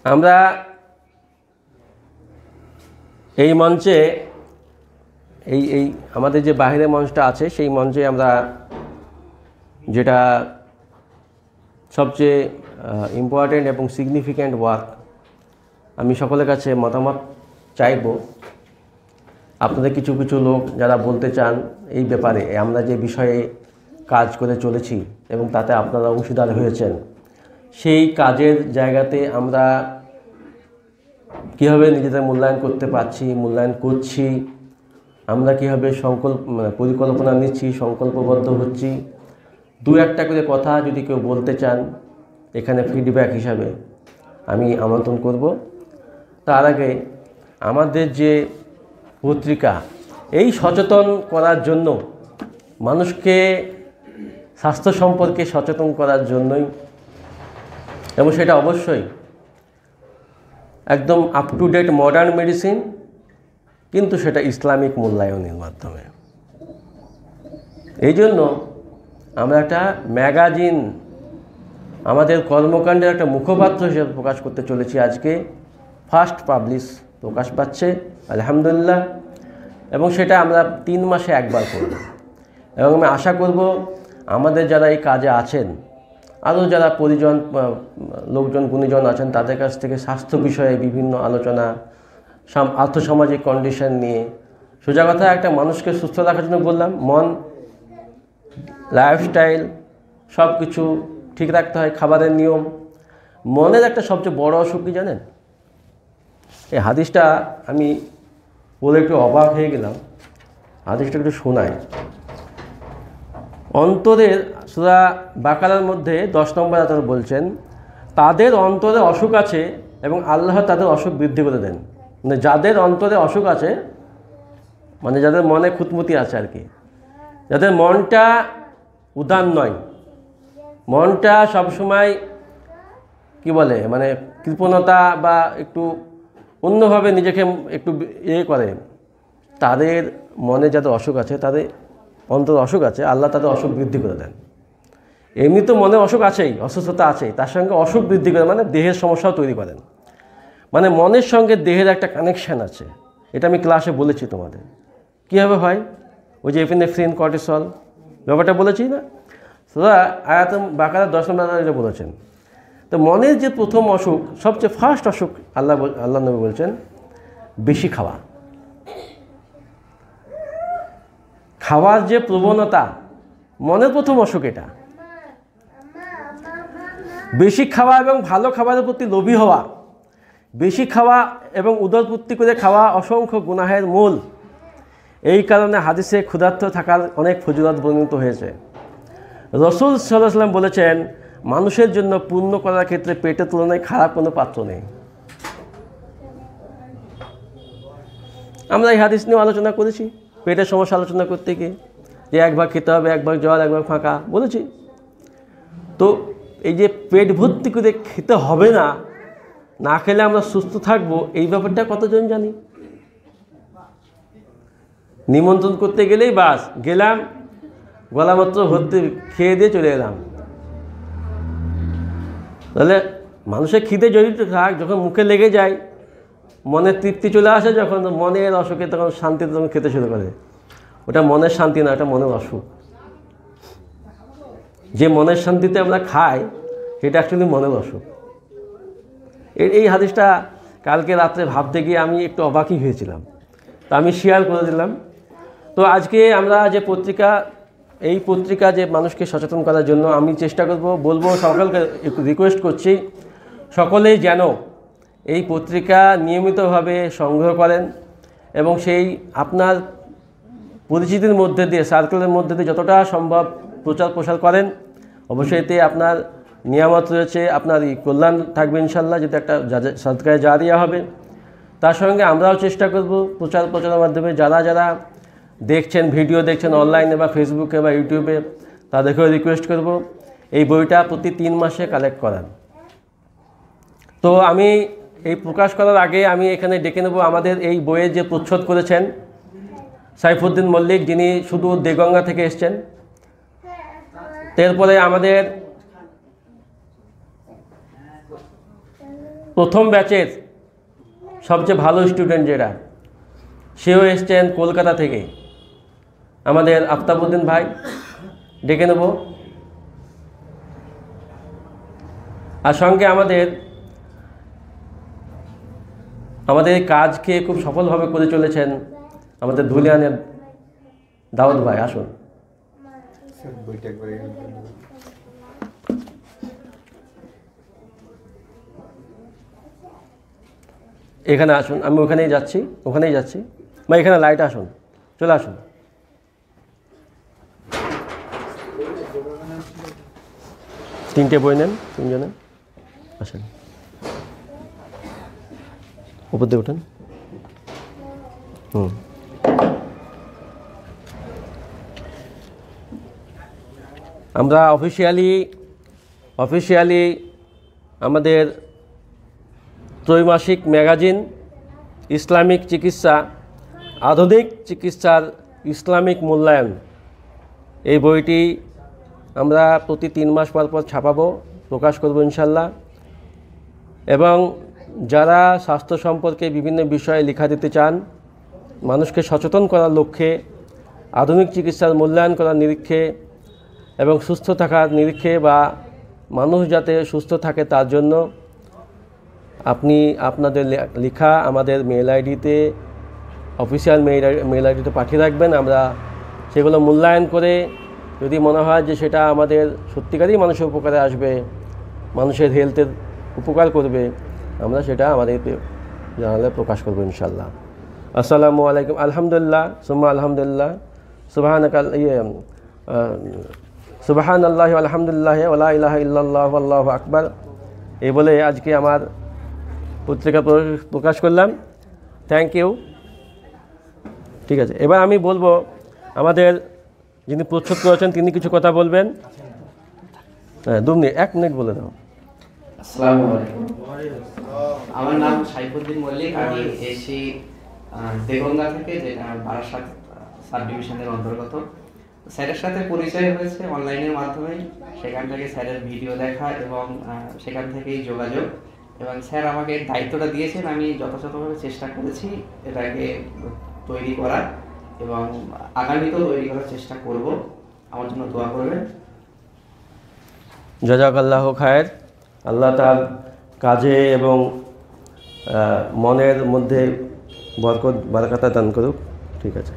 আমরা এই মঞ্চে এই আমাদের যে বাহিরের মঞ্চটা আছে সেই মঞ্চে আমরা যেটা সবচেয়ে ইম্পর্টেন্ট এবং সিগনিফিক্যান্ট ওয়ার্ক আমি সকলের কাছে মতামত চাইব। আপনাদের কিছু কিছু লোক যারা বলতে চান এই ব্যাপারে আমরা যে বিষয়ে কাজ করে চলেছি এবং তাতে আপনারা অংশীদার হয়েছেন, সেই কাজের জায়গাতে আমরা কীভাবে নিজেদের মূল্যায়ন করতে পারছি, মূল্যায়ন করছি, আমরা কীভাবে পরিকল্পনা নিচ্ছি, সংকল্পবদ্ধ হচ্ছি, দু একটা করে কথা যদি কেউ বলতে চান এখানে ফিডব্যাক হিসাবে আমি আমন্ত্রণ করব। তার আগে আমাদের যে পত্রিকা এই সচেতন করার জন্য, মানুষকে স্বাস্থ্য সম্পর্কে সচেতন করার জন্যই, এবং সেটা অবশ্যই একদম up to date modern medicine, কিন্তু সেটা ইসলামিক মূল্যায়নের মাধ্যমে। এই জন্য আমরা একটা ম্যাগাজিন আমাদের কর্মকাণ্ডের একটা মুখপাত্র হিসেবে প্রকাশ করতে চলেছি। আজকে ফার্স্ট পাবলিশ প্রকাশ পাচ্ছে আলহামদুলিল্লাহ, এবং সেটা আমরা 3 মাসে একবার করব। এবং আমি আশা করব আমাদের যারা এই কাজে আছেন, আরও যারা পরিজন লোকজন গুণীজন আছেন, তাদের কাছ থেকে স্বাস্থ্য বিষয়ে বিভিন্ন আলোচনা, আর্থসামাজিক কন্ডিশন নিয়ে, সোজা কথা একটা মানুষকে সুস্থ রাখার জন্য বললাম, মন, লাইফস্টাইল সব কিছু ঠিক রাখতে হয়, খাবারের নিয়ম। মনের একটা সবচেয়ে বড় অসুখ কি জানেন? এই হাদিসটা আমি বলে একটু অবাক হয়ে গেলাম, হাদিসটা একটু শোনাই। অন্তরের সূরা বাকারার মধ্যে 10 নম্বর আয়াতে বলছেন, তাদের অন্তরে অসুখ আছে এবং আল্লাহ তাদের অসুখ বৃদ্ধি করে দেন। মানে যাদের অন্তরে অসুখ আছে, মানে যাদের মনে খুঁতমুতি আছে আর কি, যাদের মনটা উদার নয়, মনটা সবসময় কি বলে মানে কৃপণতা বা একটু অন্যভাবে নিজেকে একটু করে, তাদের মনে যাদের অসুখ আছে, তাদের অন্তর অসুখ আছে, আল্লাহ তাদের অসুখ বৃদ্ধি করে দেন। এমনি তো মনে অসুখ আছেই, অসুস্থতা আছেই, তার সঙ্গে অসুখ বৃদ্ধি করে, মানে দেহের সমস্যাও তৈরি করেন। মানে মনের সঙ্গে দেহের একটা কানেকশান আছে। এটা আমি ক্লাসে বলেছি তোমাদের কীভাবে হয়। ওই যে এপিনেফ্রিন, কর্টিসল ব্যাপারটা বলেছি না, সূরা আয়াত বাকারা 10 নম্বর আয়াতে বলেছেন। তো মনের যে প্রথম অসুখ, সবচেয়ে ফার্স্ট অসুখ, আল্লাহ নবী বলছেন বেশি খাওয়া। খাওয়ার যে প্রবণতা, মনের প্রথম অসুখ এটা। বেশি খাওয়া এবং ভালো খাবারের প্রতি লোভী হওয়া, বেশি খাওয়া এবং উদরপূর্তি করে খাওয়া অসংখ্য গুনাহের মূল। এই কারণে হাদিসে ক্ষুধার্ত থাকার অনেক ফজিলত বর্ণিত হয়েছে। রাসূল সাল্লাল্লাহু আলাইহি ওয়াসাল্লাম বলেছেন, মানুষের জন্য পূর্ণ করার ক্ষেত্রে পেটের তুলনায় খারাপ কোনো পাত্র নেই। আমরা এই হাদিস নিয়ে আলোচনা করেছি, পেটের সমস্যা আলোচনা করতে গিয়ে, যে 1 ভাগ খেতে হবে, 1 ভাগ জল, 1 ভাগ ফাঁকা বলেছি। তো এই যে পেট ভর্তি করে খেতে হবে না, না খেলে আমরা সুস্থ থাকবো, এই ব্যাপারটা কতজন জানি? নিমন্ত্রণ করতে গেলেই বাস গেলাম, গলামাত্র ভর্তি খেয়ে দিয়ে চলে এলাম। তাহলে মানুষের খিদে জড়িত থাক, যখন মুখে লেগে যায়, মনের তৃপ্তি চলে আসে, যখন মনের অসুখে তখন শান্তিতে তখন খেতে শুরু করে। ওটা মনের শান্তি না, ওটা মনের অসুখ। যে মনের শান্তিতে আমরা খাই, সেটা অ্যাকচুয়ালি মনের অসুখ। এই হাদিসটা কালকে রাত্রে ভাবতে গিয়ে আমি একটু অবাকই হয়েছিলাম, তা আমি শেয়ার করে দিলাম। তো আজকে আমরা যে পত্রিকা, এই পত্রিকা যে মানুষকে সচেতন করার জন্য আমি চেষ্টা বলবো সকলকে রিকোয়েস্ট করছি, সকলেই যেন এই পত্রিকা নিয়মিতভাবে সংগ্রহ করেন এবং সেই আপনার পরিচিতির মধ্যে দিয়ে, সার্কেলের মধ্যে দিয়ে যতটা সম্ভব প্রচার প্রসার করেন। অবশ্যই এতে আপনার নিয়ামত রয়েছে, আপনার কল্যাণ থাকবে ইনশাল্লাহ, যেটা একটা সাদকায়ে জারিয়া হবে। তার সঙ্গে আমরাও চেষ্টা করব প্রচারের মাধ্যমে যারা যারা দেখছেন, ভিডিও দেখছেন অনলাইনে বা ফেসবুকে বা ইউটিউবে, তাদেরকেও রিকোয়েস্ট করব এই বইটা প্রতি 3 মাসে কালেক্ট করান। তো আমি এই প্রকাশ করার আগে আমি এখানে ডেকে নেব আমাদের এই বইয়ের যে প্রচ্ছদ করেছেন সাইফুদ্দিন মল্লিক, যিনি শুধু দেগঙ্গা থেকে এসছেন। এরপরে আমাদের প্রথম ব্যাচের সবচেয়ে ভালো স্টুডেন্ট যেটা, সেও এসছেন কলকাতা থেকে, আমাদের আফতাবউদ্দিন ভাই, ডেকে নেব। আর সঙ্গে আমাদের কাজকে খুব সফলভাবে করে চলেছেন আমাদের ধুলিয়ানের দাউদ ভাই, আসুন। এখানে আসুন, আমি ওখানেই যাচ্ছি বা এখানে লাইট, আসুন, চলে আসুন। তিনটে বই নেন, তিনজনে আসেন, উপর দিয়ে উঠেন। আমরা অফিসিয়ালি আমাদের ত্রৈমাসিক ম্যাগাজিন ইসলামিক চিকিৎসা, আধুনিক চিকিৎসার ইসলামিক মূল্যায়ন, এই বইটি আমরা প্রতি 3 মাস পর ছাপাবো, প্রকাশ করব ইনশাল্লাহ। এবং যারা স্বাস্থ্য সম্পর্কে বিভিন্ন বিষয়ে লেখা দিতে চান, মানুষকে সচেতন করার লক্ষ্যে, আধুনিক চিকিৎসার মূল্যায়ন করার নিরীক্ষে এবং সুস্থ থাকার নিরীক্ষে, বা মানুষ যাতে সুস্থ থাকে তার জন্য আপনি আপনাদের লেখা আমাদের মেল আইডিতে, অফিসিয়াল মেল আইডিতে পাঠিয়ে রাখবেন। আমরা সেগুলো মূল্যায়ন করে যদি মনে হয় যে সেটা আমাদের সত্যিকারই মানুষের উপকারে আসবে, মানুষের হেলথের উপকার করবে, আমরা সেটা আমাদের জানালে প্রকাশ করবো ইনশাল্লাহ। আসসালামু আলাইকুম। আলহামদুলিল্লাহ, সুম্মা আলহামদুলিল্লাহ, সুবহানাল্লাহি আলহামদুলিল্লাহ ওয়া লা ইলাহা ইল্লাল্লাহু আল্লাহু আকবার, এই বলে আজকে আমার পত্রিকা প্রকাশ করলাম। Thank you. ঠিক আছে, এবার আমি বলবো আমাদের যিনি প্রচ্ছদ করেছেন তিনি কিছু কথা বলবেন। হ্যাঁ, 2 মিনিট, 1 মিনিট বলে দাও। আসসালামু আলাইকুম। আমার নাম সাইফুদ্দিন মল্লিক, আমি এসি দেগঙ্গা থেকে, যেটা বারাসাত সাব ডিভিশনের অন্তর্গত। স্যারের সাথে পরিচয় হয়েছে অনলাইনের মাধ্যমে, সেখান থেকে স্যারের ভিডিও দেখা এবং সেখান থেকেই যোগাযোগ, এবং স্যার আমাকে দায়িত্বটা দিয়েছেন, আমি যথাযথভাবে চেষ্টা করেছি এটাকে তৈরি করার, এবং আগামীতেও তৈরি করার চেষ্টা করব। আমার জন্য দোয়া করবেন। জাযাকাল্লাহ খায়ের। আল্লাহ তার কাজে এবং মনের মধ্যে বারাকাত দান করুক। ঠিক আছে,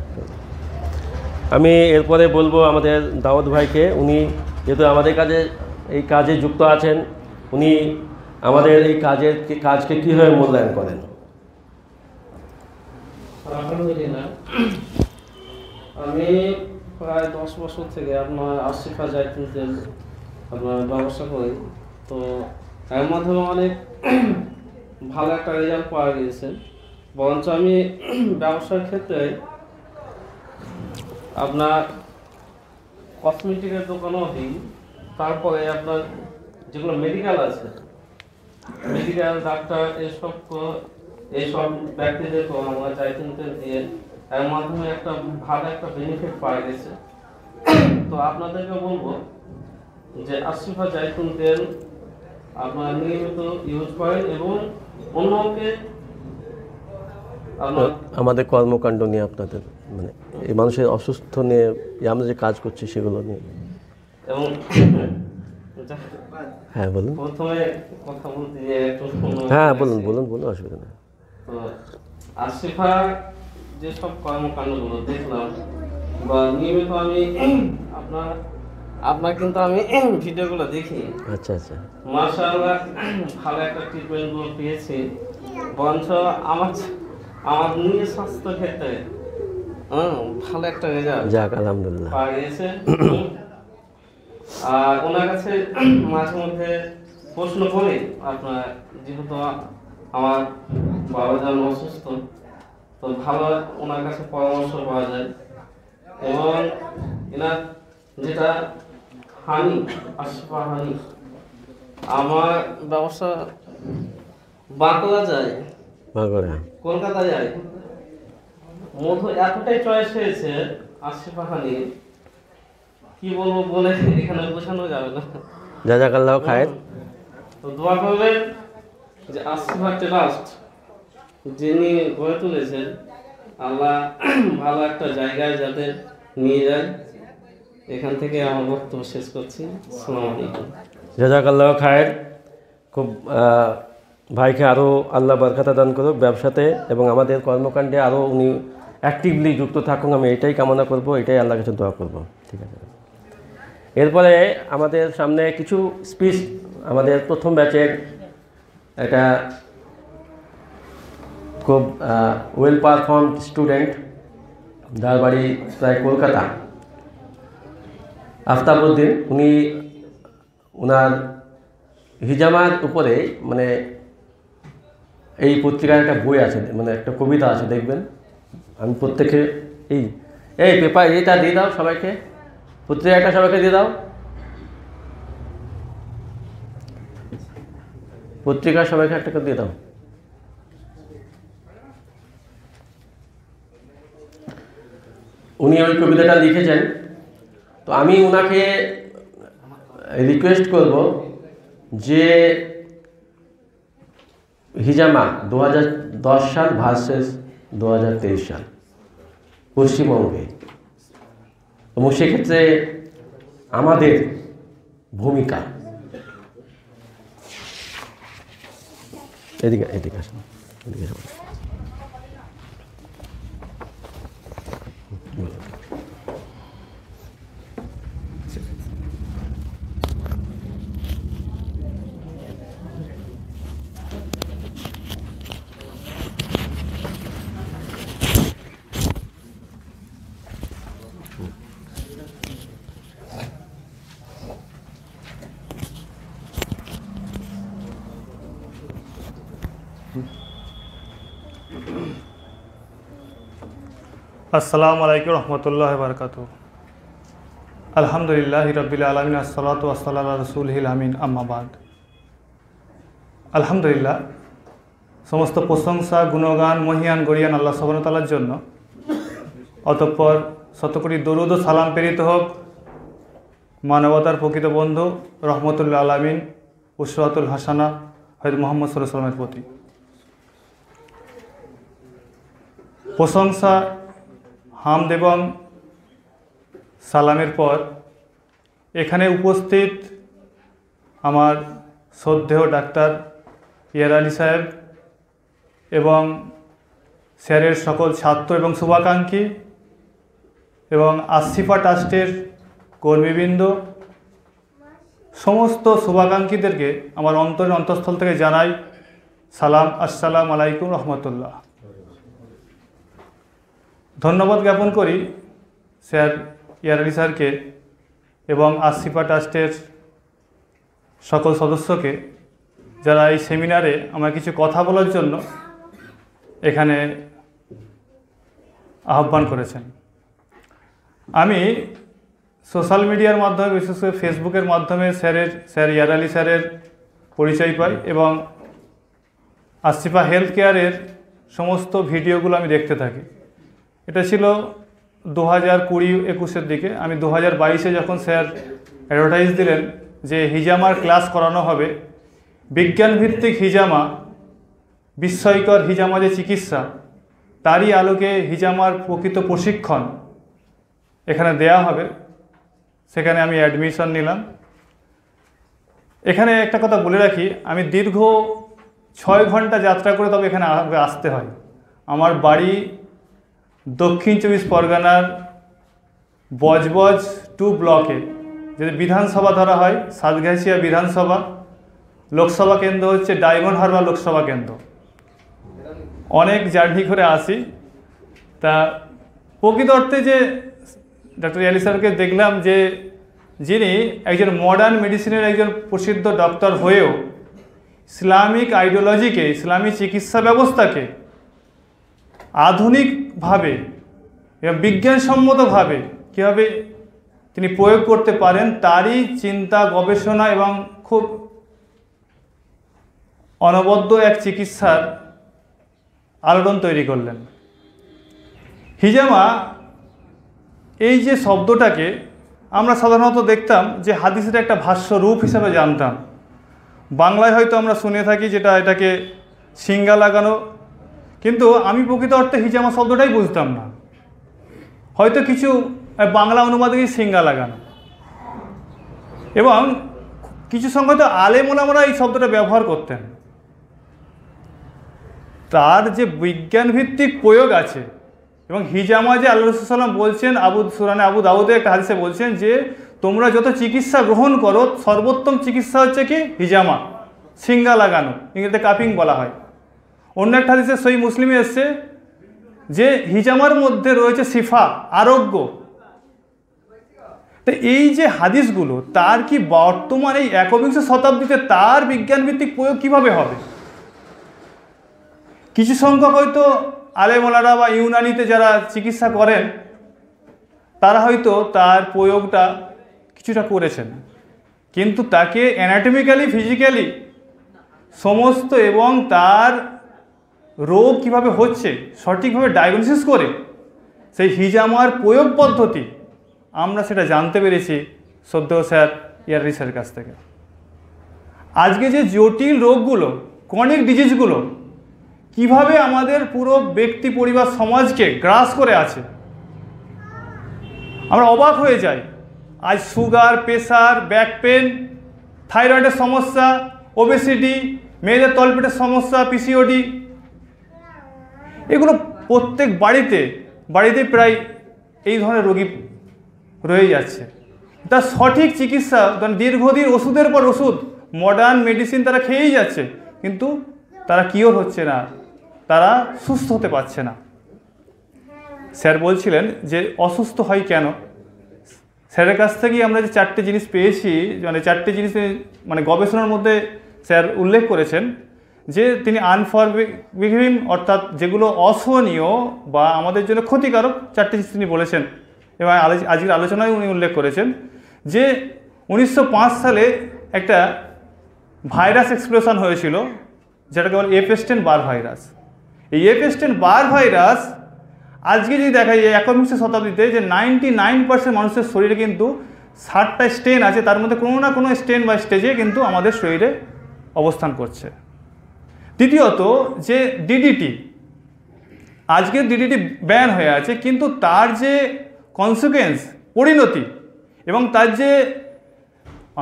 আমি এরপরে বলবো আমাদের দাউদ ভাইকে। উনি যেহেতু আমাদের এই কাজে যুক্ত আছেন, উনি আমাদের এই কাজকে কীভাবে মূল্যায়ন করেন। আলহামদুলিল্লাহ, আমি প্রায় 10 বছর থেকে আপনার আসিফা জাইতুন তেল আপনার ব্যবসা করি। তো এর মাধ্যমে অনেক ভালো একটা রেজাল্ট পাওয়া গিয়েছে। বরঞ্চ আমি ব্যবসার ক্ষেত্রে আপনার কসমেটিকের দোকানও দিই, তারপরে আপনার যেগুলো মেডিকেল আছে, মেডিকেল ডাক্তার এইসব ব্যক্তিদেরকে আমরা জাইতুন তেল দিয়ে এর মাধ্যমে একটা ভালো একটা বেনিফিট পাওয়া গেছে। তো আপনাদেরকে বলবো যে আসিফা জাইতুন তেল আপনার নিয়মিত ইউজ করেন এবং অন্যকে আমাদের কর্মকাণ্ড নিয়ে আপনাদের মানে এই মানুষের অসুস্থ নিয়ে আমরা যে কাজ করছি সেগুলো নিয়ে। এবং হ্যাঁ বলুন। প্রথমে কথা বলতে যে হ্যাঁ বলুন অসুবিধা নেই। তো আসিফা যেসব কর্মকাণ্ডগুলো দেখলাম বা নিয়মিত আমি আপনার কিন্তু আমি ভিডিওগুলো দেখি। আচ্ছা, মাশাআল্লাহ, ভালো একটা ট্রিটমেন্টগুলো পেয়েছি। বরঞ্চ আমার নিজের স্বাস্থ্য ক্ষেত্রে ভালো একটা রেজাল্ট, যাক আলহামদুলিল্লাহ, পাওয়া গিয়েছে। আর ওনার কাছে মাঝে মধ্যে প্রশ্ন করি, আপনার যেহেতু আমার বাবা যান অসুস্থ, তো ভালো ওনার কাছে পরামর্শ পাওয়া যায়। এবং এনার যেটা হানি, আসিফা হানি, আমার ব্যবসা বাঁকুড়া যায়, কলকাতা যায়, মধু এতটাই চয়েস হয়েছে আসিফা হানি, কি বলবো বলে এখানে বোঝানো যাবে না। জাযাকাল্লাহ খায়ের। তো দোয়া করবেন যে আসিফা ট্রাস্ট যিনি গড়ে তুলেছেন, আল্লাহ ভালো একটা জায়গায় যাদের নিয়ে যায়। এখান থেকে আমার বক্তব্য শেষ করছি। আসসালামু আলাইকুম। জাযাকাল্লাহ খায়ের। খুব ভাইকে আরও আল্লাহ বরকত দান করুক ব্যবসাতে এবং আমাদের কর্মকাণ্ডে আরও উনি অ্যাক্টিভলি যুক্ত থাকুন। আমি এটাই কামনা করব, এটাই আল্লাহর কাছে দোয়া করব। ঠিক আছে। এরপরে আমাদের সামনে কিছু স্পিচ আমাদের প্রথম ব্যাচের একটা খুব ওয়েল পারফর্মড স্টুডেন্ট, যার বাড়ি প্রায় কলকাতা, আফতাবউদ্দিন। উনি ওনার হিজামার উপরে মানে এই পত্রিকার একটা বই আছে, মানে একটা কবিতা আছে, দেখবেন। আমি প্রত্যেকে এই পেপার এটা দিয়ে দাও সবাইকে, পত্রিকাটা সবাইকে দিয়ে দাও, পত্রিকা সবাইকে একটা করে দিয়ে দাও। উনি ওই কবিতাটা লিখেছেন। তো আমি ওনাকে রিকোয়েস্ট করব যে হিজামা 2010 সাল ভার্সেস 2023 সাল পশ্চিমবঙ্গে, এবং সেক্ষেত্রে আমাদের ভূমিকা, এদিকে আসুন, এদিকে আসুন। আসসালামু আলাইকুম রহমতুল্লাহ বারকাতু। আলহামদুলিল্লাহ রব্বিল আলামিন, আসসালাতু ওয়াসসালামু আলা রাসূলিল আমিন, আম্মা বাদ। আলহামদুলিল্লাহ, সমস্ত প্রশংসা, গুণগান, মহিয়ান গরিয়ান আল্লাহ সুবহানাহু ওয়া তাআলার জন্য। অতঃপর শতকোটি দরুদ ও সালাম প্রেরিত হোক মানবতার প্রকৃত বন্ধু রহমতুল্লাহ আলামিন উসওয়াতুল হাসানা হযরত মুহাম্মদ সাল্লাল্লাহু আলাইহি ওয়াসাল্লামের প্রতি। প্রশংসা, হামদ এবং সালামের পর এখানে উপস্থিত আমার শ্রদ্ধেয় ডাক্তার ইয়ার আলী সাহেব এবং স্যারের সকল ছাত্র এবং শুভাকাঙ্ক্ষী এবং আসিফা ট্রাস্টের কর্মীবৃন্দ, সমস্ত শুভাকাঙ্ক্ষীদেরকে আমার অন্তরের অন্তঃস্থল থেকে জানাই সালাম, আসসালামু আলাইকুম রহমতুল্লাহ। ধন্যবাদ জ্ঞাপন করি স্যার ইয়ার আলী স্যারকে এবং আসিফা ট্রাস্টের সকল সদস্যকে, যারা এই সেমিনারে আমার কিছু কথা বলার জন্য এখানে আহ্বান করেছেন। আমি সোশ্যাল মিডিয়ার মাধ্যমে, বিশেষ করে ফেসবুকের মাধ্যমে স্যার ইয়ার আলী স্যারের পরিচয় পাই এবং আসিফা হেলথ কেয়ারের সমস্ত ভিডিওগুলো আমি দেখতে থাকি। এটা ছিল 2020-21-এর দিকে। আমি 2022-এ যখন স্যার অ্যাডভার্টাইজ দিলেন যে হিজামার ক্লাস করানো হবে, বিজ্ঞানভিত্তিক হিজামা, বিস্ময়কর হিজামা যে চিকিৎসা, তারই আলোকে হিজামার প্রকৃত প্রশিক্ষণ এখানে দেয়া হবে, সেখানে আমি অ্যাডমিশন নিলাম। এখানে একটা কথা বলে রাখি, আমি দীর্ঘ 6 ঘন্টা যাত্রা করে তবে এখানে আসতে হয়। আমার বাড়ি দক্ষিণ 24 পরগনার বজবজ 2 ব্লকে, যদি বিধানসভা ধরা হয় সাতগাছিয়া বিধানসভা, লোকসভা কেন্দ্র হচ্ছে ডায়মন্ড হারবার লোকসভা কেন্দ্র। অনেক জার্নি করে আসি। তা প্রকৃত অর্থে যে ডক্টর ইয়ালি স্যারকে দেখলাম যে যিনি একজন মডার্ন মেডিসিনের একজন প্রসিদ্ধ ডক্টর হয়েও ইসলামিক আইডিওলজিকে, ইসলামী চিকিৎসা ব্যবস্থাকে আধুনিকভাবে এবং বিজ্ঞানসম্মতভাবে কীভাবে তিনি প্রয়োগ করতে পারেন, তারই চিন্তা, গবেষণা এবং খুব অনবদ্য এক চিকিৎসার আলোড়ন তৈরি করলেন। হিজামা এই যে শব্দটাকে আমরা সাধারণত দেখতাম যে হাদিসের একটা ভাষ্য রূপ হিসাবে জানতাম। বাংলায় হয়তো আমরা শুনে থাকি যেটা এটাকে সিঙ্গা লাগানো, কিন্তু আমি প্রকৃত অর্থে হিজামা শব্দটাই বুঝতাম না, হয়তো কিছু বাংলা অনুবাদে সিঙ্গা লাগানো। এবং কিছু সংখ্যক আলেম ওলামারা এই শব্দটা ব্যবহার করতেন। তার যে বিজ্ঞানভিত্তিক প্রয়োগ আছে, এবং হিজামা যে আল্লাহ রাসূল সাল্লাল্লাহু আলাইহি ওয়াসাল্লাম বলছেন, সুনানে আবু দাউদে একটা হাদিসে বলছেন যে তোমরা যত চিকিৎসা গ্রহণ করো সর্বোত্তম চিকিৎসা হচ্ছে কি হিজামা, সিঙ্গা লাগানো, ইংরেজিতে কাপিং বলা হয়। অন্য একটা হাদিসে সহিহ মুসলিমে এসছে যে হিজামার মধ্যে রয়েছে শিফা, আরোগ্য। তো এই যে হাদিসগুলো তার কি বর্তমানে এই একবিংশ শতাব্দীতে তার বিজ্ঞানভিত্তিক প্রয়োগ কিভাবে হবে? কিছু সংখ্যক হয়তো আলেমোলারা বা ইউনানিতে যারা চিকিৎসা করেন তারা হয়তো তার প্রয়োগটা কিছুটা করেছেন, কিন্তু তাকে অ্যানাটমিক্যালি ফিজিক্যালি সমস্ত এবং তার রোগ কিভাবে হচ্ছে সঠিকভাবে ডায়াগনোসিস করে সেই হিজামার প্রয়োগ পদ্ধতি আমরা সেটা জানতে পেরেছি শ্রদ্ধেয় স্যার ইয়াররিসের কাছ থেকে। আজকে যে জটিল রোগগুলো, ক্রনিক ডিজিজগুলো কিভাবে আমাদের পুরো ব্যক্তি পরিবার সমাজকে গ্রাস করে আছে, আমরা অবাক হয়ে যাই। আজ সুগার, প্রেসার, ব্যাক পেন, থাইরয়েডের সমস্যা, ওবেসিটি, মেয়েদের তলপেটের সমস্যা, পিসিওডি, এগুলো প্রত্যেক বাড়িতে প্রায় এই ধরনের রোগী রয়ে যাচ্ছে। তার সঠিক চিকিৎসা, দীর্ঘদিন ওষুধের পর ওষুধ, মডার্ন মেডিসিন তারা খেয়েই যাচ্ছে, কিন্তু তারা কিওর হচ্ছে না, তারা সুস্থ হতে পারছে না। স্যার বলছিলেন যে অসুস্থ হয় কেন। স্যারের কাছ থেকেই আমরা যে 4টে জিনিস পেয়েছি, মানে 4টে জিনিস মানে গবেষণার মধ্যে স্যার উল্লেখ করেছেন যে তিনি আনফরগিভিং অর্থাৎ যেগুলো অসহনীয় বা আমাদের জন্য ক্ষতিকারক 4টে জিনিস তিনি বলেছেন। এবং আজকের আলোচনায় উনি উল্লেখ করেছেন যে 1905 সালে একটা ভাইরাস এক্সপ্লোশন হয়েছিল যেটাকে বলে এপস্টেন বার ভাইরাস। এই এপস্টেন বার ভাইরাস আজকে যদি দেখা যায় একবিংশ শতাব্দীতে যে 99% মানুষের শরীরে কিন্তু 60টা স্টেন আছে, তার মধ্যে কোনো না কোনো স্টেন বা স্টেজে কিন্তু আমাদের শরীরে অবস্থান করছে। দ্বিতীয়ত যে ডিডিটি, আজকে ডিডিটি ব্যান হয়ে আছে, কিন্তু তার যে কনসিকুয়েন্স, পরিণতি এবং তার যে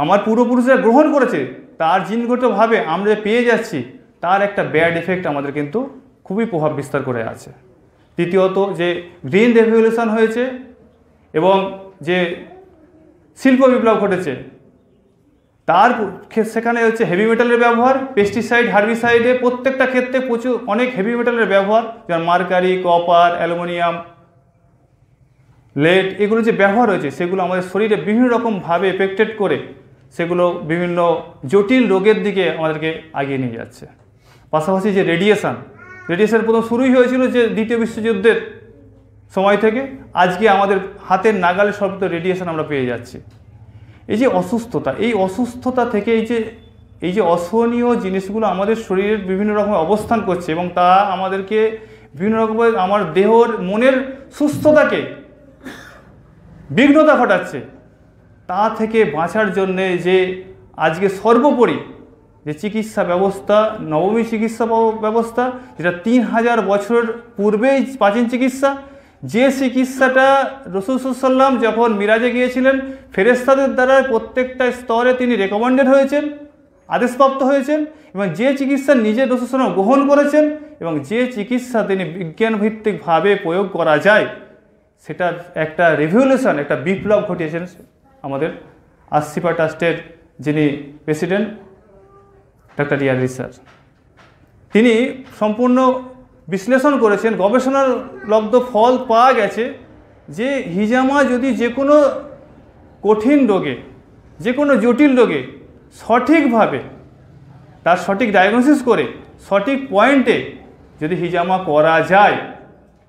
আমার পূর্বপুরুষরা গ্রহণ করেছে তার জিনগতভাবে আমরা যে পেয়ে যাচ্ছি তার একটা ব্যাড এফেক্ট আমাদের কিন্তু খুবই প্রভাব বিস্তার করে আছে। তৃতীয়ত যে গ্রিন রেভলিউশন হয়েছে এবং যে শিল্প বিপ্লব ঘটেছে তার সেখানে হচ্ছে হেভি মেটালের ব্যবহার, পেস্টিসাইড, হার্বিসাইডে প্রত্যেকটা ক্ষেত্রে অনেক হেভি মেটালের ব্যবহার, যেমন মার্কারি, কপার, অ্যালুমিনিয়াম, লেড, এগুলো যে ব্যবহার হয়েছে সেগুলো আমাদের শরীরে বিভিন্ন রকমভাবে এফেক্টেড করে সেগুলো বিভিন্ন জটিল রোগের দিকে আমাদেরকে আগিয়ে নিয়ে যাচ্ছে। পাশাপাশি যে রেডিয়েশন প্রথম শুরুই হয়েছিল যে দ্বিতীয় বিশ্বযুদ্ধের সময় থেকে, আজকে আমাদের হাতের নাগালে সর্বত্র রেডিয়েশন আমরা পেয়ে যাচ্ছি। এই যে অসুস্থতা, এই অসুস্থতা থেকে এই যে অসহনীয় জিনিসগুলো আমাদের শরীরের বিভিন্ন রকম অবস্থান করছে এবং তা আমাদেরকে বিভিন্ন রকমের আমার দেহর মনের সুস্থতাকে বিঘ্নতা ঘটাচ্ছে। তা থেকে বাঁচার জন্যে যে আজকে সর্বোপরি যে চিকিৎসা ব্যবস্থা, নবমী চিকিৎসা ব্যবস্থা, যেটা 3000 বছর পূর্বেই প্রাচীন চিকিৎসা, যে চিকিৎসাটা রাসূল সাল্লাল্লাহু আলাইহি ওয়াসাল্লাম যখন মিরাজে গিয়েছিলেন ফেরেশতাদের দ্বারা প্রত্যেকটা স্তরে তিনি রেকমেন্ডেড হয়েছেন, আদেশপ্রাপ্ত হয়েছেন, এবং যে চিকিৎসা নিজে রাসূল সাল্লাল্লাহু আলাইহি ওয়াসাল্লাম গ্রহণ করেছেন এবং যে চিকিৎসা তিনি বিজ্ঞানভিত্তিকভাবে প্রয়োগ করা যায় সেটা একটা রেভলিউশন, একটা বিপ্লব ঘটিয়েছেন আমাদের আশিফা ট্রাস্টের যিনি প্রেসিডেন্ট ডক্টর ইয়াররিস স্যার। তিনি সম্পূর্ণ বিশ্লেষণ করেছেন, গবেষণার লব্ধ ফল পাওয়া গেছে যে হিজামা যদি যে কোনো কঠিন রোগে, যে কোনো জটিল রোগে সঠিকভাবে তার সঠিক ডায়াগনোসিস করে সঠিক পয়েন্টে যদি হিজামা করা যায়,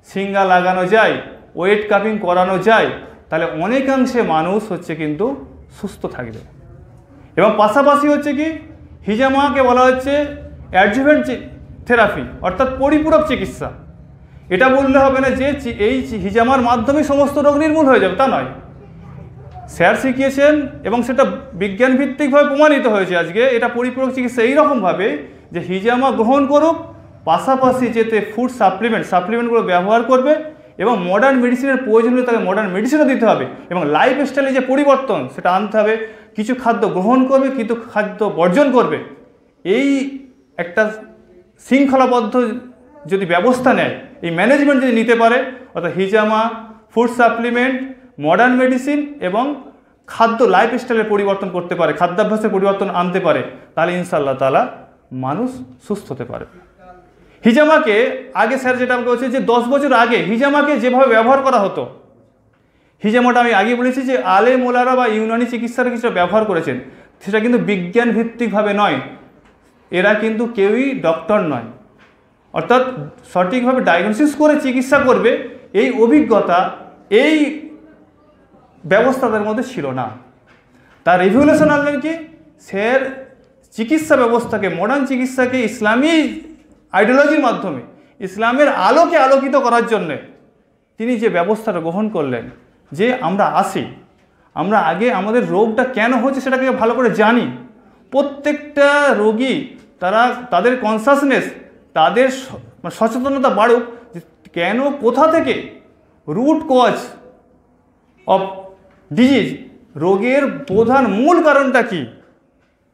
সিঙ্গা লাগানো যায়, ওয়েট কাপিং করানো যায়, তাহলে অনেকাংশে মানুষ হচ্ছে কিন্তু সুস্থ থাকবে। এবং পাশাপাশি হচ্ছে কি হিজামাকে বলা হচ্ছে অ্যাডজুভেন্ট থেরাপি, অর্থাৎ পরিপূরক চিকিৎসা। এটা বললে হবে না যে এই হিজামার মাধ্যমে সমস্ত রোগ নির্মূল হয়ে যাবে, তা নয়। স্যার শিখিয়েছেন এবং সেটা বিজ্ঞানভিত্তিকভাবে প্রমাণিত হয়েছে আজকে। এটা পরিপূরক চিকিৎসা এইরকমভাবে যে হিজামা গ্রহণ করুক, পাশাপাশি যেতে ফুড সাপ্লিমেন্টগুলো ব্যবহার করবে এবং মডার্ন মেডিসিনের প্রয়োজন হলে তাকে মডার্ন মেডিসিনও দিতে হবে এবং লাইফস্টাইলে যে পরিবর্তন সেটা আনতে হবে। কিছু খাদ্য গ্রহণ করবে, কিছু খাদ্য বর্জন করবে। এই একটা শৃঙ্খলাবদ্ধ যদি ব্যবস্থা নেয়, এই ম্যানেজমেন্ট যদি নিতে পারে, অর্থাৎ হিজামা, ফুড সাপ্লিমেন্ট, মডার্ন মেডিসিন এবং খাদ্য লাইফস্টাইলের পরিবর্তন করতে পারে, খাদ্যাভ্যাসের পরিবর্তন আনতে পারে, তাহলে ইনশাআল্লাহ তাআলা মানুষ সুস্থ হতে পারে। হিজামাকে আগে স্যার যেটা আমাকে বলছে যে 10 বছর আগে হিজামাকে যেভাবে ব্যবহার করা হতো, হিজামাটা আমি আগে বলেছি যে আলে মোলারা বা ইউনানি চিকিৎসার কিছু ব্যবহার করেছেন, সেটা কিন্তু বিজ্ঞান ভিত্তিকভাবে নয়। এরা কিন্তু কেউই ডক্টর নয়, অর্থাৎ সঠিকভাবে ডায়াগনোসিস করে চিকিৎসা করবে এই অভিজ্ঞতা, এই ব্যবস্থা তাদের মধ্যে ছিল না। তার রিভলিউশন আনলেন কি, স্যার চিকিৎসা ব্যবস্থাকে, মডার্ন চিকিৎসাকে ইসলামী আইডিওলজির মাধ্যমে, ইসলামের আলোকে আলোকিত করার জন্যে তিনি যে ব্যবস্থাটা গ্রহণ করলেন যে আমরা আসি, আমরা আগে আমাদের রোগটা কেন হচ্ছে সেটাকে ভালো করে জানি। প্রত্যেকটা রোগী তাদের কনসাসনেস, তাদের সচেতনতা বাড়ুক যে কেন, কোথা থেকে, রুট কজ অফ ডিজিজ, রোগের প্রধান মূল কারণটা কি,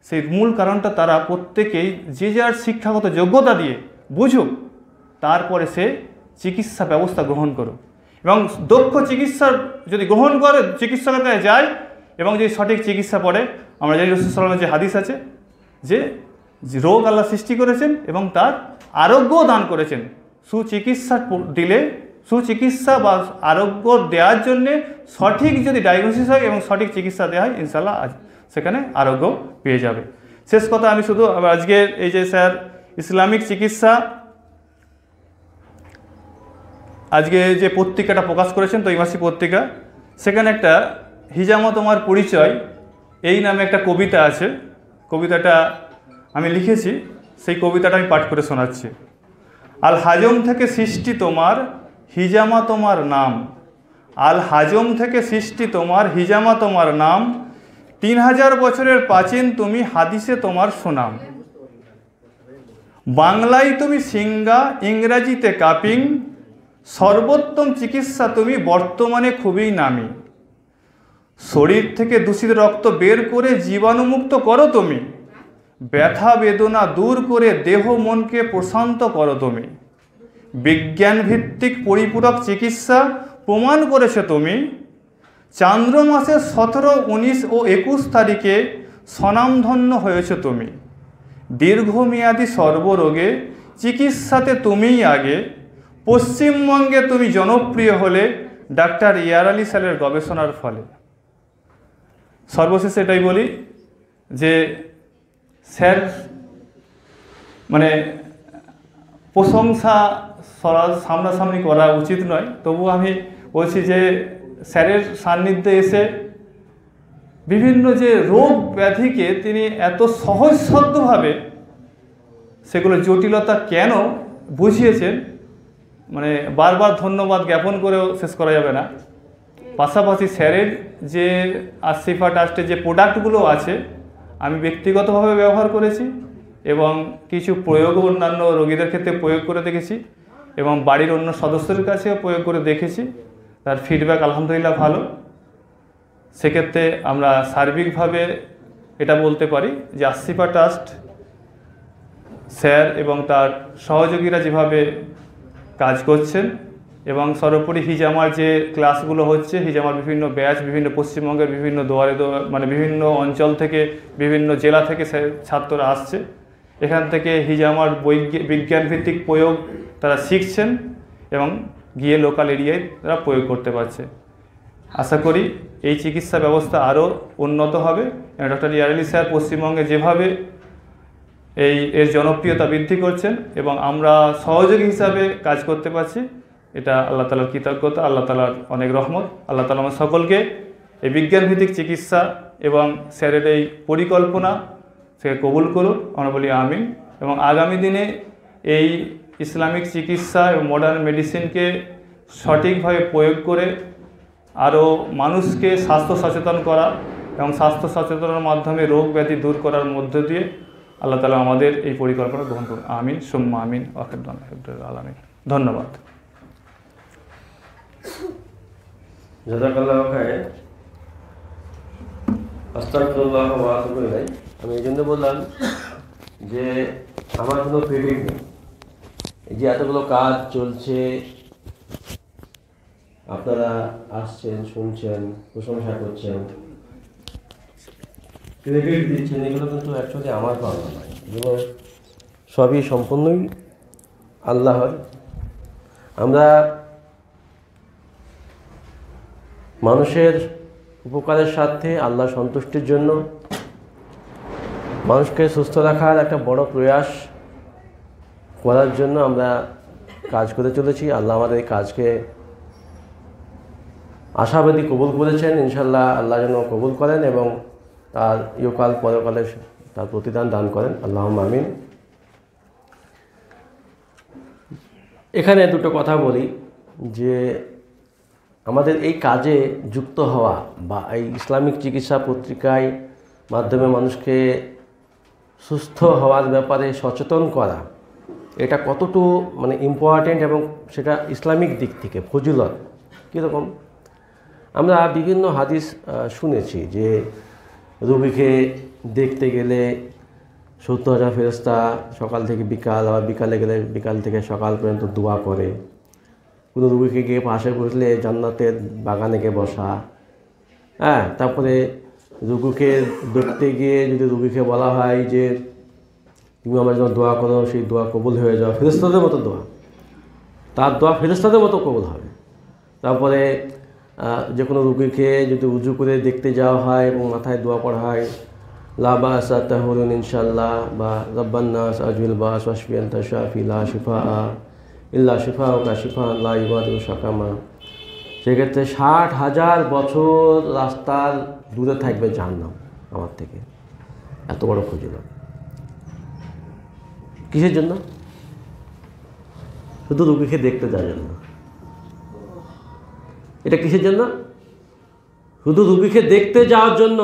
সেই মূল কারণটা তারা প্রত্যেকেই যে যার শিক্ষাগত যোগ্যতা দিয়ে বুঝুক, তারপরে সে চিকিৎসা ব্যবস্থা গ্রহণ করুক এবং দক্ষ চিকিৎসা যদি গ্রহণ করে, চিকিৎসকের কাছে যায় এবং যদি সঠিক চিকিৎসা পড়ে, আমরা জানি রাসূল সাল্লাল্লাহু আলাইহি ওয়াসাল্লামের যে হাদিস আছে যে রোগ আল্লাহ সৃষ্টি করেছেন এবং তার আরোগ্যও দান করেছেন। সুচিকিৎসা বা আরোগ্য দেওয়ার জন্যে সঠিক যদি ডায়াগনোসিস হয় এবং সঠিক চিকিৎসা দেওয়া হয়, ইনশাআল্লাহ সেখানে আরোগ্য পেয়ে যাবে। শেষ কথা আমি শুধু আজকের এই যে স্যার ইসলামিক চিকিৎসা আজকে যে পত্রিকাটা প্রকাশ করেছেন, তৈমাসি পত্রিকা, সেখানে একটা হিজামা তোমার পরিচয় এই নামে একটা কবিতা আছে। কবিতাটা আমি লিখেছি, সেই কবিতাটা আমি পাঠ করে শোনাচ্ছি। আল হাজম থেকে সৃষ্টি তোমার, হিজামা তোমার নাম। আল হাজম থেকে সৃষ্টি তোমার, হিজামা তোমার নাম। 3000 বছরের প্রাচীন তুমি, হাদিসে তোমার সুনাম। বাংলায় তুমি সিঙ্গা, ইংরাজিতে কাপিং। সর্বোত্তম চিকিৎসা তুমি, বর্তমানে খুবই নামি। শরীর থেকে দূষিত রক্ত বের করে জীবাণুমুক্ত করো তুমি। ব্যথা বেদনা দূর করে দেহ মনকে প্রশান্ত করো তুমি। বিজ্ঞান ভিত্তিক পরিপূরক চিকিৎসা প্রমাণ করেছে তুমি। চান্দ্র মাসের 17, 19 ও 21 তারিখে স্বনামধন্য হয়েছে তুমি। দীর্ঘমেয়াদী সর্বরোগে চিকিৎসাতে তুমিই আগে। পশ্চিমবঙ্গে তুমি জনপ্রিয় হলে ডাক্তার ইয়ার আলী স্যারের গবেষণার ফলে। সর্বশেষে এটাই বলি যে স্যার মানে প্রশংসা সামনাসামনি করা উচিত নয়, তবু আমি বলছি যে স্যারের সান্নিধ্যে এসে বিভিন্ন যে রোগ ব্যাধিকে তিনি এত সহজসাধ্যভাবে সেগুলো জটিলতা কেন বুঝিয়েছেন, মানে বারবার ধন্যবাদ জ্ঞাপন করেও শেষ করা যাবে না। পাশাপাশি স্যারের যে আশিফা ট্রাস্টের যে প্রোডাক্টগুলো আছে আমি ব্যক্তিগতভাবে ব্যবহার করেছি এবং কিছু প্রয়োগও অন্যান্য রোগীদের ক্ষেত্রে প্রয়োগ করে দেখেছি এবং বাড়ির অন্য সদস্যদের কাছেও প্রয়োগ করে দেখেছি। তার ফিডব্যাক আলহামদুলিল্লাহ ভালো। সেক্ষেত্রে আমরা সার্বিকভাবে এটা বলতে পারি যে আশিফা ট্রাস্ট, স্যার এবং তার সহযোগীরা যেভাবে কাজ করছেন এবং সর্বোপরি হিজামার যে ক্লাসগুলো হচ্ছে, হিজামার বিভিন্ন ব্যাচ বিভিন্ন পশ্চিমবঙ্গের বিভিন্ন মানে বিভিন্ন অঞ্চল থেকে, বিভিন্ন জেলা থেকে ছাত্ররা আসছে, এখান থেকে হিজামার বিজ্ঞানভিত্তিক প্রয়োগ তারা শিখছেন এবং গিয়ে লোকাল এরিয়ায় তারা প্রয়োগ করতে পারছে। আশা করি এই চিকিৎসা ব্যবস্থা আরও উন্নত হবে। ডক্টর ইয়ার আলী স্যার পশ্চিমবঙ্গে যেভাবে এর জনপ্রিয়তা বৃদ্ধি করছেন এবং আমরা সহযোগী হিসাবে কাজ করতে পারছি, এটা আল্লাহ তাআলার কৃতজ্ঞতা, আল্লাহ তাআলার অনেক রহমত। আল্লাহ তাআলা আমার সকলকে এই বিজ্ঞানভিত্তিক চিকিৎসা এবং স্যারের এই পরিকল্পনা সে কবুল করুক, আমরা বলি আমিন। এবং আগামী দিনে এই ইসলামিক চিকিৎসা এবং মডার্ন মেডিসিনকে সঠিকভাবে প্রয়োগ করে আরও মানুষকে স্বাস্থ্য সচেতন করা এবং স্বাস্থ্য সচেতনের মাধ্যমে রোগ ব্যাধি দূর করার মধ্য দিয়ে আল্লাহ তাআলা আমাদের এই পরিকল্পনা গ্রহণ করুন। আমিন সুম্মা আমিন আলামিন। ধন্যবাদ। জাযাকাল্লাহু খায়র। আস্তাগফিরুল্লাহ ওয়া আতুবু ইলাইহি। আমি এই জন্য বললাম যে আমার কোনো ক্রেডিট নেই, এই যে এতগুলো কাজ চলছে, আপনারা আসছেন, শুনছেন, প্রশংসা করছেন, ক্রেডিট দিচ্ছেন, এগুলো কিন্তু অ্যাকচুয়ালি আমার পাওয়া নয়, এগুলো সবই সম্পূর্ণই আল্লাহর। আমরা মানুষের উপকারের স্বার্থে, আল্লাহ সন্তুষ্টির জন্য, মানুষকে সুস্থ রাখার একটা বড় প্রয়াস করার জন্য আমরা কাজ করে চলেছি। আল্লাহ আমাদের এই কাজকে আশাবাদী কবুল করেছেন। ইনশাল্লাহ আল্লাহ যেন কবুল করেন এবং তার ইহকাল পরকালে তার প্রতিদান দান করেন। আল্লাহুম্মা আমিন। এখানে দুটো কথা বলি যে আমাদের এই কাজে যুক্ত হওয়া বা এই ইসলামিক চিকিৎসা পত্রিকায় মাধ্যমে মানুষকে সুস্থ হওয়ার ব্যাপারে সচেতন করা, এটা কতটুকু মানে ইম্পর্ট্যান্ট এবং সেটা ইসলামিক দিক থেকে ফজিলত কীরকম। আমরা বিভিন্ন হাদিস শুনেছি যে রোগীকে দেখতে গেলে 70,000 ফেরেশতা সকাল থেকে বিকাল, আবার বিকালে গেলে বিকাল থেকে সকাল পর্যন্ত দোয়া করে। কোনো রুগীকে গিয়ে পাশে বসলে জান্নাতের বাগানে গিয়ে বসা। হ্যাঁ, তারপরে রুগীকে দেখতে গিয়ে যদি রুগীকে বলা হয় যে তুমি আমার জন্য দোয়া করো, সেই দোয়া কবুল হয়ে যাও, ফেরেশতাদের মতো দোয়া, তার দোয়া ফেরেশতাদের মতো কবুল হবে। তারপরে যে কোনো রুগীকে যদি উজু করে দেখতে যাওয়া হয় এবং মাথায় দোয়া পড়া হয়, লা বা'সা তাহুরুন ইনশাআল্লাহ, বা রাব্বান নাস আজমিল বাস ওয়াশফি আনতা শাফি লা শিফাআ ইল্লা শিফাউকা শিফাআন লা ইউগাদিরু সাকামা, সেক্ষেত্রে 60,000 বছর রাস্তার দূরে থাকবে জাহান্নাম আমার থেকে। এত বড় ফজিলত কিসের জন্য? শুধু রুগীকে দেখতে যাওয়ার জন্য। এটা কিসের জন্য? শুধু রুগীকে দেখতে যাওয়ার জন্য।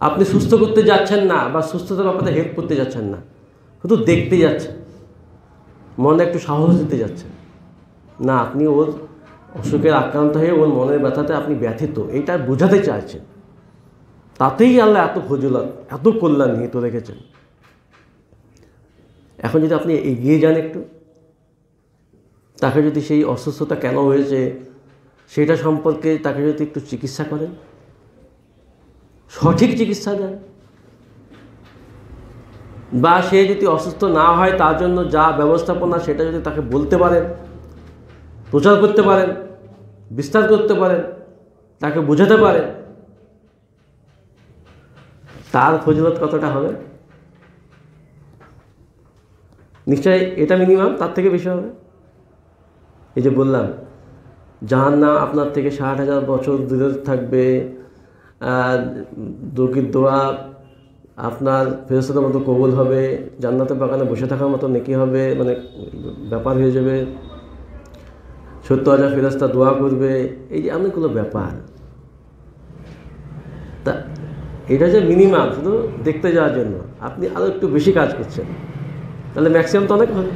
আপনি সুস্থ করতে যাচ্ছেন না বা সুস্থতার ব্যাপারে হেল্প করতে যাচ্ছেন না, শুধু দেখতে যাচ্ছেন, মনে একটু সাহস দিতে যাচ্ছেন না, আপনি ওর অসুখের আক্রান্ত হয়ে ওর মনের ব্যথাতে আপনি ব্যথিত, এইটা বোঝাতে চাইছেন। তাতেই আল্লাহ এত ফজিলত, এত কল্যাণ নিহিত রেখেছেন। এখন যদি আপনি এগিয়ে যান একটু, তাকে যদি সেই অসুস্থতা কেন হয়েছে সেটা সম্পর্কে তাকে যদি একটু চিকিৎসা করেন, সঠিক চিকিৎসা দেন, বা সে যদি অসুস্থ না হয় তার জন্য যা ব্যবস্থাপনা সেটা যদি তাকে বলতে পারেন, প্রচার করতে পারেন, বিস্তার করতে পারেন, তাকে বোঝাতে পারেন, তার ফজিলত কতটা হবে? নিশ্চয়ই এটা মিনিমাম, তার থেকে বেশি হবে। এই যে বললাম জাহান্নাম আপনার থেকে 60,000 বছর দূরে থাকবে, রোগীর দোয়া আপনার ফেরেশতাদের মতো কবুল হবে, জান্নাতের বাগানে বসে থাকার মতো নেকি হবে, মানে ব্যাপার হয়ে যাবে, 70,000 ফেরেশতা দোয়া করবে, এই যে অনেকগুলো ব্যাপার। তা এটা যে মিনিমাম শুধু দেখতে যাওয়ার জন্য, আপনি আরও একটু বেশি কাজ করছেন, তাহলে ম্যাক্সিমাম তো অনেক হবে।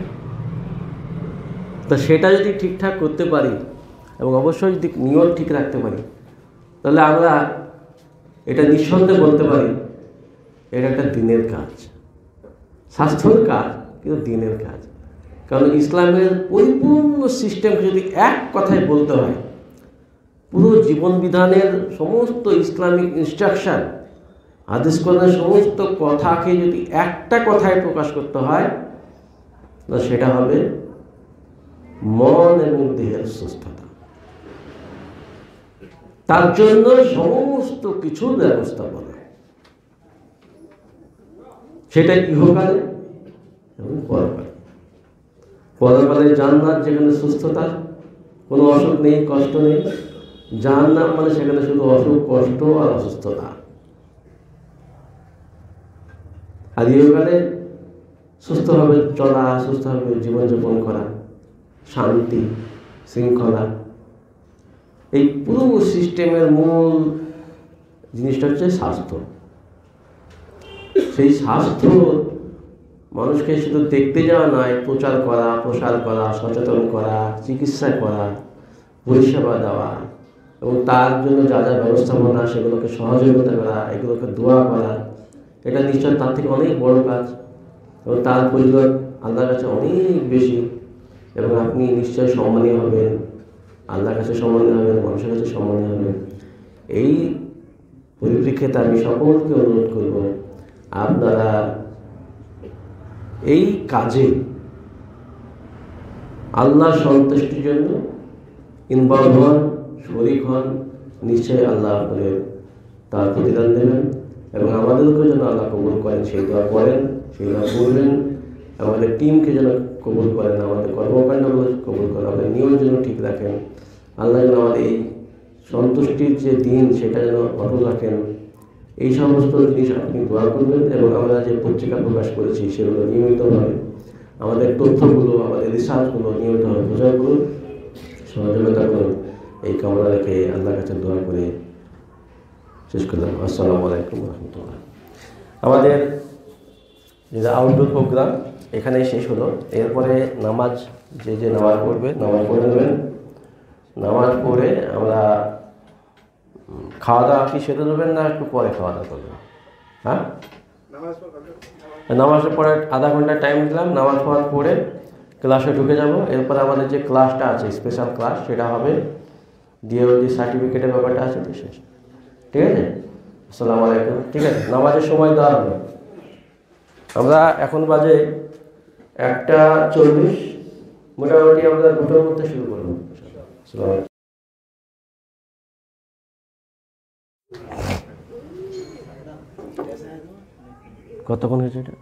তা সেটা যদি ঠিকঠাক করতে পারি এবং অবশ্যই যদি নিয়ত ঠিক রাখতে পারি, তাহলে আমরা এটা নিঃসন্দেহে বলতে পারি এটা একটা দিনের কাজ, স্বাস্থ্যের কাজ, কিন্তু দিনের কাজ। কারণ ইসলামের পরিপূর্ণ সিস্টেমকে যদি এক কথায় বলতে হয়, পুরো জীবন বিধানের সমস্ত ইসলামিক ইনস্ট্রাকশন, হাদিস কোরআনের সমস্ত কথাকে যদি একটা কথায় প্রকাশ করতে হয়, না সেটা হবে মন এবং দেহের সুস্থতা। তার জন্য সমস্ত কিছুর ব্যবস্থাপনা, সেটা ইহকালে এবং পরকালে। পরকালে জান্নাত, যেখানে সুস্থতা, কোনো অসুখ নেই, কষ্ট নেই। জাহান্নাম মানে সেখানে শুধু অসুখ, কষ্ট আর অসুস্থতা। আর ইহকালে সুস্থভাবে চলা, সুস্থভাবে জীবনযাপন করা, শান্তি, শৃঙ্খলা, এই পুরো সিস্টেমের মূল জিনিসটা হচ্ছে স্বাস্থ্য। সেই স্বাস্থ্য মানুষকে শুধু দেখতে যাওয়া নয়, প্রচার করা, প্রসার করা, সচেতন করা, চিকিৎসা করা, পরিষেবা দেওয়া এবং তার জন্য যা যা ব্যবস্থাপনা সেগুলোকে সহযোগিতা করা, এগুলোকে দোয়া করা, এটা নিশ্চয় তার থেকে অনেক বড় কাজ এবং তার পরিবার আল্লাহর কাছে অনেক বেশি। এবং আপনি নিশ্চয় সম্মানীয় হবেন, আল্লাহর কাছে সম্মানীয় হবেন, মানুষের কাছে সম্মানীয় হবেন। এই পরিপ্রেক্ষিতে আমি সকলকে অনুরোধ করব, আপনারা এই কাজে আল্লাহর সন্তুষ্টির জন্য ইনভলভ হন, শরীক হন। নিশ্চয়ই আল্লাহ আপনাদের তার প্রতিদান দেবেন এবং আমাদেরকে যেন আল্লাহ কবুল করেন সেই দোয়া করেন, সেই দোয়া করবেন। আমাদের টিমকে যেন কবুল করেন, আমাদের কর্মকাণ্ডগুলো কবুল করেন, আমাদের নিয়ম যেন ঠিক রাখেন। আল্লাহ যেন আমাদের এই সন্তুষ্টির যে দিন সেটা যেন অটল রাখেন। এই সমস্ত জিনিস আপনি দোয়া করবেন এবং আমরা যে পত্রিকা প্রকাশ করেছি সেগুলো নিয়মিতভাবে আমাদের তথ্যগুলো, আমাদের রিসার্চগুলো নিয়মিতভাবে প্রচার করুন, সহযোগিতা করুন। এই কামনা রেখে আল্লাহর কাছে দোয়া করে শেষ করলাম। আসসালামু আলাইকুম রহমতুল্লাহ। আমাদের যে আউটডোর প্রোগ্রাম এখানেই শেষ হলো। এরপরে নামাজ, যে নামাজ পড়বে নামাজ পড়ে নেবেন। নামাজ পড়ে আমরা খাওয়া দাওয়া কি সেরে নেবেন না একটু পরে খাওয়া দাওয়া করবেন? হ্যাঁ, নামাজের পরে আধা ঘন্টা টাইম দিলাম, নামাজ পড়ে ক্লাসে ঢুকে যাব। এরপরে আমাদের যে ক্লাসটা আছে স্পেশাল ক্লাস সেটা হবে, দিয়ে যে সার্টিফিকেটের ব্যাপারটা আছে তো শেষ। ঠিক আছে, আসসালামু আলাইকুম। ঠিক আছে, নামাজের সময় দেওয়া হবে। আমরা এখন বাজে 1:40, মোটামুটি আমরা 2টোর মধ্যে শুরু করবো। কতক্ষণ হয়েছে এটা?